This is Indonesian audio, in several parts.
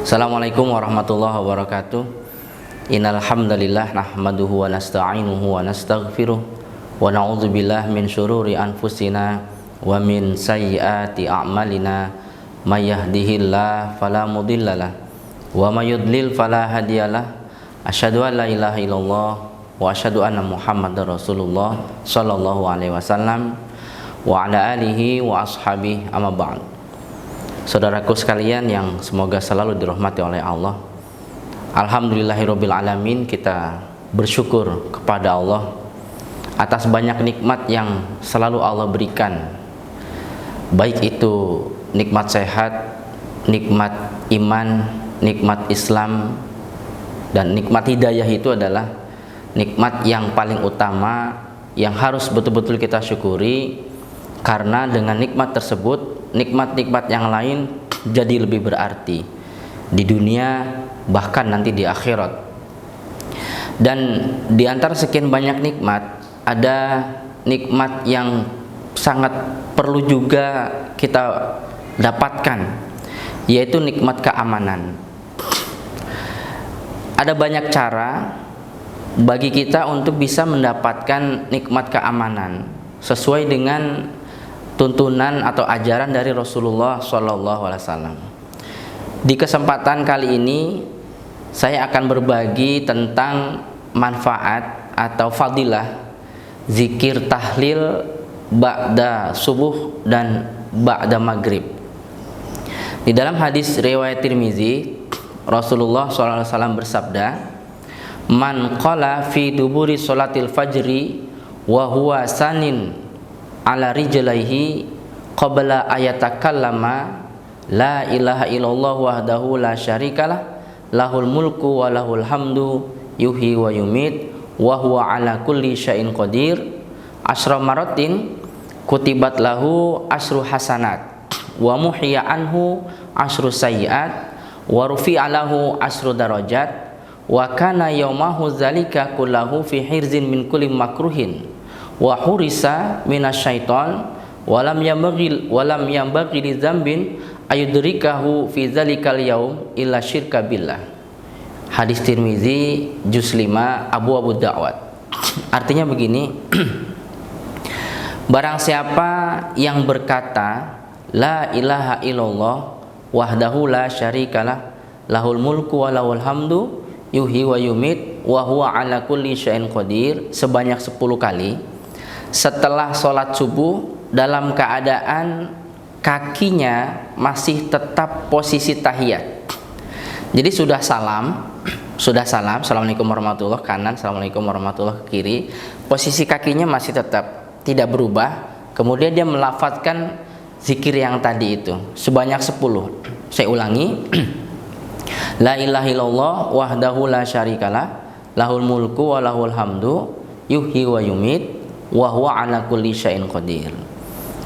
Assalamualaikum warahmatullahi wabarakatuh. Innal hamdalillah nahmaduhu wa nasta'inuhu wa nastaghfiruh wa na'udzubillahi min syururi anfusina wa min sayyiati a'malina may yahdihillahu fala mudhillalah wa may yudlil fala hadiyalah. Asyhadu an la ilaha illallah wa asyhadu anna Muhammadar Rasulullah sallallahu alaihi wasallam wa ala alihi wa ashabihi amma ba'd. Saudaraku sekalian yang semoga selalu dirahmati oleh Allah, alhamdulillahirabbil alamin, kita bersyukur kepada Allah atas banyak nikmat yang selalu Allah berikan, baik itu nikmat sehat, nikmat iman, nikmat Islam, dan nikmat hidayah. Itu adalah nikmat yang paling utama yang harus betul-betul kita syukuri, karena dengan nikmat tersebut nikmat-nikmat yang lain jadi lebih berarti di dunia, bahkan nanti di akhirat. Dan di antara sekian banyak nikmat, ada nikmat yang sangat perlu juga kita dapatkan, yaitu nikmat keamanan. Ada banyak cara bagi kita untuk bisa mendapatkan nikmat keamanan sesuai dengan tuntunan atau ajaran dari Rasulullah SAW. Di kesempatan kali ini saya akan berbagi tentang manfaat atau fadilah zikir tahlil ba'da subuh dan ba'da maghrib. Di dalam hadis riwayat Tirmizi, Rasulullah SAW bersabda, "Man qala fi duburi sholatil fajri wa huwa sanin ala rijlaihi qabla ayatakallama la ilaha illallah wahdahu la syarikalah lahul mulku wa lahul hamdu yuhyi wa yumit wa huwa ala kulli syai'in qadir asyra maratin kutibat lahu asyru hasanat wa muhiya anhu asyru sayyiat wa rufi'a lahu asyru darajat wa kana yaumahu zalika kullahu fi hirzin min kulli makruhin wa hurisa minasyaiton walam yambaghi li dzambin ayudrikahu fi dzalikal yaum illa syirka billah." Hadis Tirmizi juz 5 Abu Dawud. Artinya begini, barang siapa yang berkata la ilaha illallah wahdahu la syarikalah lahul mulku wa lahul hamdu yuhyi wa yumit wa huwa ala kulli syai'in qadir sebanyak 10 kali setelah sholat subuh dalam keadaan kakinya masih tetap posisi tahiyat. Jadi sudah salam, assalamualaikum warahmatullahi kanan, assalamualaikum warahmatullahi kiri, posisi kakinya masih tetap tidak berubah. Kemudian dia melafadzkan zikir yang tadi itu sebanyak 10. Saya ulangi, la ilaha illallah wahdahu la syarikalah lahul mulku wa lahul hamdu yuhyi wa yumit wa huwa ala kulli syai'in qadir.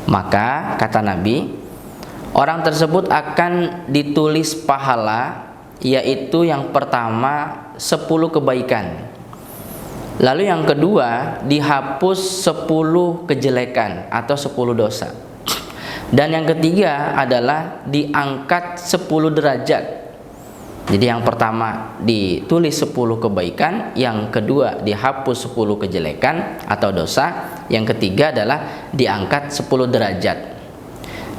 Maka kata Nabi, orang tersebut akan ditulis pahala, yaitu yang pertama 10 kebaikan, lalu yang kedua dihapus 10 kejelekan atau 10 dosa, dan yang ketiga adalah diangkat 10 derajat. Jadi yang pertama ditulis 10 kebaikan, yang kedua dihapus 10 kejelekan atau dosa, yang ketiga adalah diangkat 10 derajat.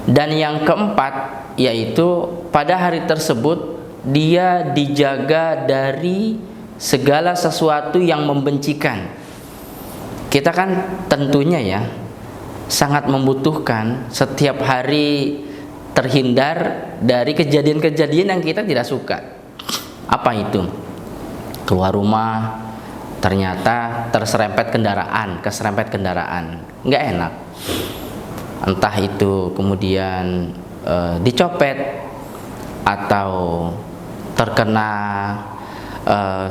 Dan yang keempat yaitu pada hari tersebut dia dijaga dari segala sesuatu yang membencikan. Kita kan tentunya ya sangat membutuhkan setiap hari terhindar dari kejadian-kejadian yang kita tidak suka. Apa itu? Keluar rumah ternyata keserempet kendaraan, nggak enak. Entah itu kemudian dicopet atau terkena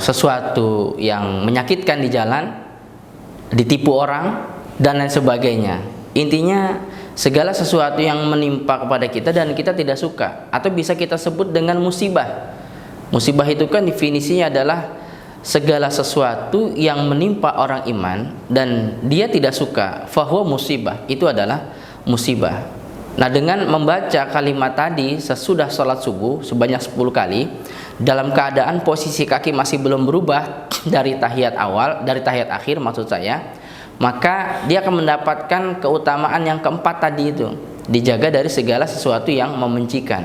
sesuatu yang menyakitkan di jalan, ditipu orang dan lain sebagainya. Intinya segala sesuatu yang menimpa kepada kita dan kita tidak suka, atau bisa kita sebut dengan musibah. Musibah itu kan definisinya adalah segala sesuatu yang menimpa orang iman dan dia tidak suka, fahuwa musibah, itu adalah musibah. Nah, dengan membaca kalimat tadi sesudah sholat subuh sebanyak 10 kali dalam keadaan posisi kaki masih belum berubah dari tahiyat awal, dari tahiyat akhir maksud saya, maka dia akan mendapatkan keutamaan yang keempat tadi itu, dijaga dari segala sesuatu yang membencikan.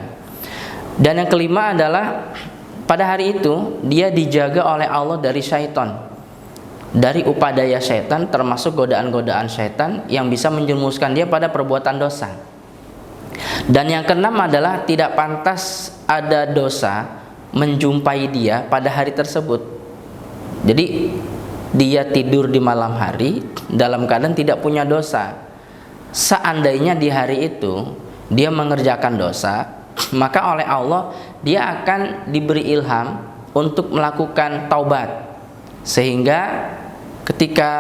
Dan yang kelima adalah pada hari itu dia dijaga oleh Allah dari syaitan, dari upadaya syaitan, termasuk godaan-godaan syaitan yang bisa menjerumuskan dia pada perbuatan dosa. Dan yang keenam adalah tidak pantas ada dosa menjumpai dia pada hari tersebut. Jadi dia tidur di malam hari dalam keadaan tidak punya dosa. Seandainya di hari itu dia mengerjakan dosa, maka oleh Allah dia akan diberi ilham untuk melakukan taubat, sehingga ketika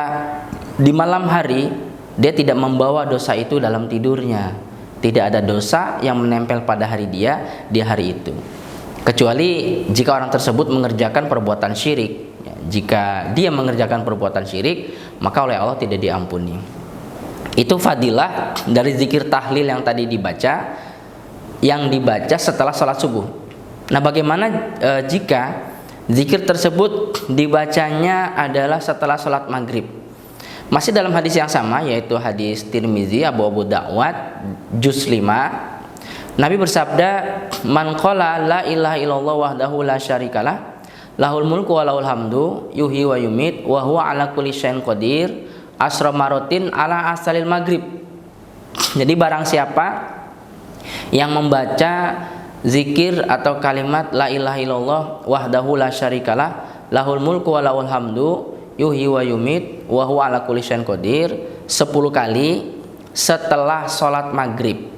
di malam hari dia tidak membawa dosa itu dalam tidurnya. Tidak ada dosa yang menempel pada hari dia di hari itu, kecuali jika orang tersebut mengerjakan perbuatan syirik. Jika dia mengerjakan perbuatan syirik, maka oleh Allah tidak diampuni. Itu fadilah dari zikir tahlil yang tadi dibaca, yang dibaca setelah sholat subuh. Nah, bagaimana jika zikir tersebut dibacanya adalah setelah sholat maghrib? Masih dalam hadis yang sama, yaitu hadis Tirmizi, Abu Dawud, juz 5, Nabi bersabda, "Man qala la ilaha illallah wahdahu la syarikalah, lahul mulku wa lahul hamdu, yuhyi wa yumit, wa huwa ala kulli syai'in qadir, asra marotin ala asalil maghrib." Jadi barang siapa yang membaca zikir atau kalimat la ilaha illallah wahdahu la syarikalah, lahul mulku wa lahul hamdu, yuhyi wa yumit, wa huwa ala kulli syai'in qadir 10 kali setelah sholat maghrib,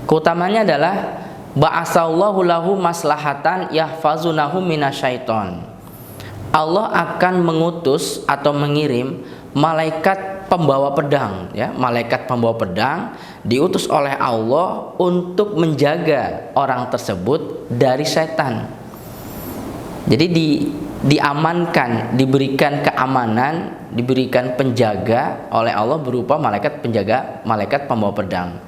keutamanya adalah ba'asallahu lahu maslahatan yahfazunahu minasyaiton. Allah akan mengutus atau mengirim malaikat pembawa pedang, ya, malaikat pembawa pedang diutus oleh Allah untuk menjaga orang tersebut dari setan. Jadi diamankan, diberikan keamanan, diberikan penjaga oleh Allah berupa malaikat penjaga, malaikat pembawa pedang.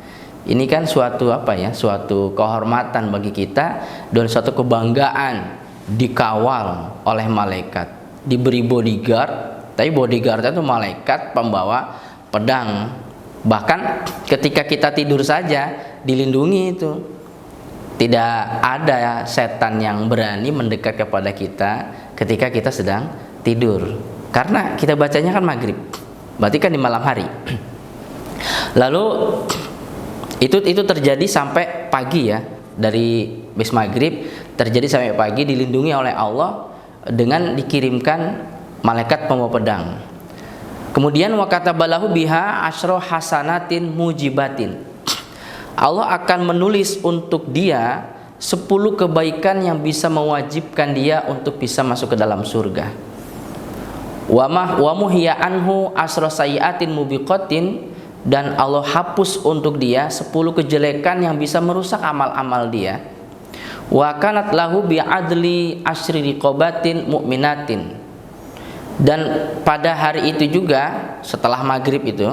Ini kan suatu suatu kehormatan bagi kita dan suatu kebanggaan dikawal oleh malaikat, diberi bodyguard, tapi bodyguardnya itu malaikat pembawa pedang. Bahkan ketika kita tidur saja dilindungi itu. Tidak ada setan yang berani mendekat kepada kita ketika kita sedang tidur, karena kita bacanya kan maghrib, berarti kan di malam hari. Lalu itu terjadi sampai pagi, ya, dari bis maghrib terjadi sampai pagi, dilindungi oleh Allah dengan dikirimkan malaikat pembawa pedang. Kemudian wa katabalahu biha asyra hasanatin mujibatin, Allah akan menulis untuk dia 10 kebaikan yang bisa mewajibkan dia untuk bisa masuk ke dalam surga. Wa muhiya anhu asra sayiatin mubiqatin, dan Allah hapus untuk dia 10 kejelekan yang bisa merusak amal-amal dia. Wa kanat lahu bi'adli asyri riqabatin mu'minatin, dan pada hari itu juga setelah maghrib itu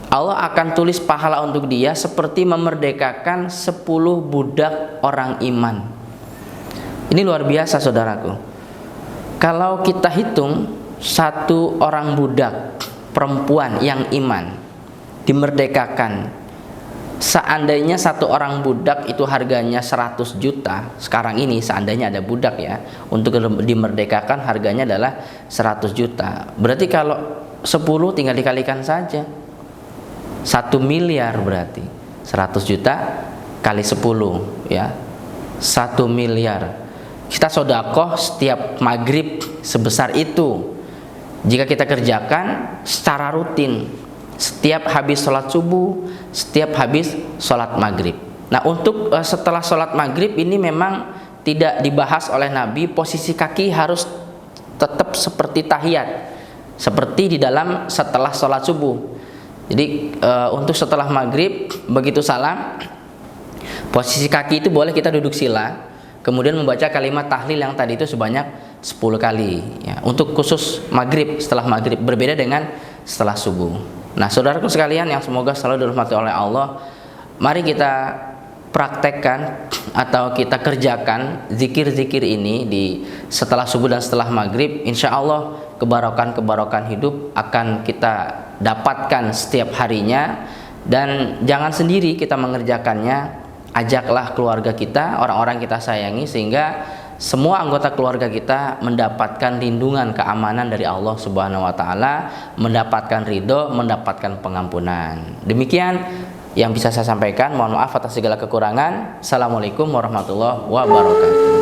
Allah akan tulis pahala untuk dia seperti memerdekakan 10 budak orang iman. Ini luar biasa, saudaraku. Kalau kita hitung satu orang budak perempuan yang iman dimerdekakan, seandainya satu orang budak itu harganya 100 juta, sekarang ini seandainya ada budak, ya, untuk dimerdekakan harganya adalah 100 juta. Berarti kalau 10 tinggal dikalikan saja, 1 miliar, berarti 100 juta kali 10, ya, 1 miliar. Kita sodakoh setiap maghrib sebesar itu jika kita kerjakan secara rutin, setiap habis sholat subuh, setiap habis sholat maghrib. Nah, untuk setelah sholat maghrib ini memang tidak dibahas oleh Nabi, posisi kaki harus tetap seperti tahiyat, seperti di dalam setelah sholat subuh. Jadi untuk setelah maghrib begitu salam, posisi kaki itu boleh kita duduk sila, kemudian membaca kalimat tahlil yang tadi itu sebanyak 10 kali ya. Untuk khusus maghrib, setelah maghrib berbeda dengan setelah subuh. Nah, saudaraku sekalian yang semoga selalu dirahmati oleh Allah, mari kita praktekkan atau kita kerjakan zikir-zikir ini di setelah subuh dan setelah maghrib. Insya Allah kebarokan hidup akan kita dapatkan setiap harinya. Dan jangan sendiri kita mengerjakannya, ajaklah keluarga kita, orang-orang kita sayangi, sehingga semua anggota keluarga kita mendapatkan lindungan, keamanan dari Allah Subhanahu wa taala, mendapatkan ridho, mendapatkan pengampunan. Demikian yang bisa saya sampaikan. Mohon maaf atas segala kekurangan. Assalamualaikum warahmatullahi wabarakatuh.